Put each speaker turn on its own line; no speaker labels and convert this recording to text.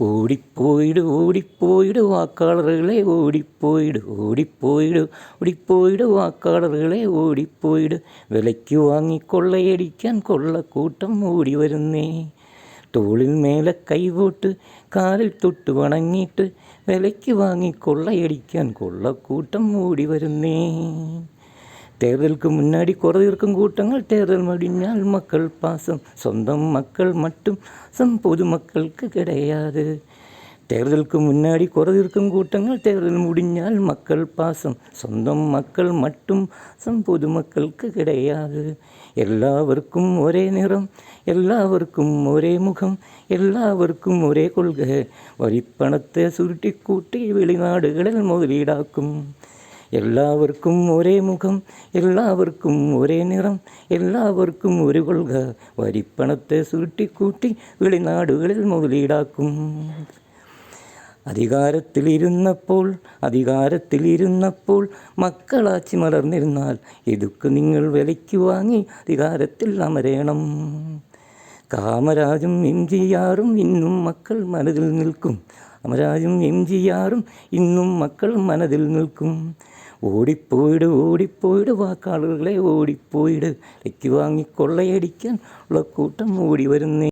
ഓടിപ്പോയിട് ഓടിപ്പോയിട് വാക്കാളറുകളെ ഓടിപ്പോയിട് ഓടിപ്പോയിട് ഓടിപ്പോയിട് വാക്കാളറുകളെ ഓടിപ്പോയിട് വിലയ്ക്ക് വാങ്ങി കൊള്ളയടിക്കാൻ കൊള്ളക്കൂട്ടം ഓടി വരുന്നേ. തോളിൽ മേലെ കൈപോട്ട് കാലിൽ തൊട്ട് വണങ്ങിയിട്ട് വിലയ്ക്ക് വാങ്ങി കൊള്ളയടിക്കാൻ കൊള്ളക്കൂട്ടം ഓടി വരുന്നേ. தேர்தலுக்கு முன்னாடி குறைதீர்க்கும் கூட்டங்கள், தேர்தல் முடிஞ்சால் மக்கள் பாசம், சொந்தம் மக்கள் மட்டும் பொதுமக்களுக்கு கிடையாது. தேர்தலுக்கு முன்னாடி குறைதீர்க்கும் கூட்டங்கள், தேர்தல் முடிஞ்சால் மக்கள் பாசம், சொந்தம் மக்கள் மட்டும் பொதுமக்களுக்கு கிடையாது. எல்லாருக்கும் ஒரே நிறம், எல்லாருக்கும் ஒரே முகம், எல்லாருக்கும் ஒரே கொள்கை, வரிப்பணத்தை சுருட்டி கூட்டி வெளிநாடுகளில் முதலீடாக்கும். എല്ലാവർക്കും ഒരേ മുഖം, എല്ലാവർക്കും ഒരേ നിറം, എല്ലാവർക്കും ഒരു കൊள்ക, വരിപ്പണത്തെ സുരുട്ടിക്കൂട്ടി വെളിനാടുകളിൽ മുതലീടാക്കും. അധികാരത്തിലിരുന്നപ്പോൾ മക്കളാച്ചി മലർന്നിരുന്നാൽ ഇതൊക്കെ നിങ്ങൾ വിലയ്ക്ക് വാങ്ങി അധികാരത്തിൽ അമരേണം. കാമരാജും എംജിആറും ഇന്നും മക്കൾ മനതിൽ നിൽക്കും. കാമരാജും എംജിആറും ഇന്നും മക്കൾ മനതിൽ നിൽക്കും. ഓടിപ്പോയിട് ഓടിപ്പോയിട് വാക്കാളുകളെ ഓടിപ്പോയിട് വിലയ്ക്ക് വാങ്ങി കൊള്ളയടിക്കാൻ ഉള്ള കൂട്ടം ഓടി വരുന്നേ.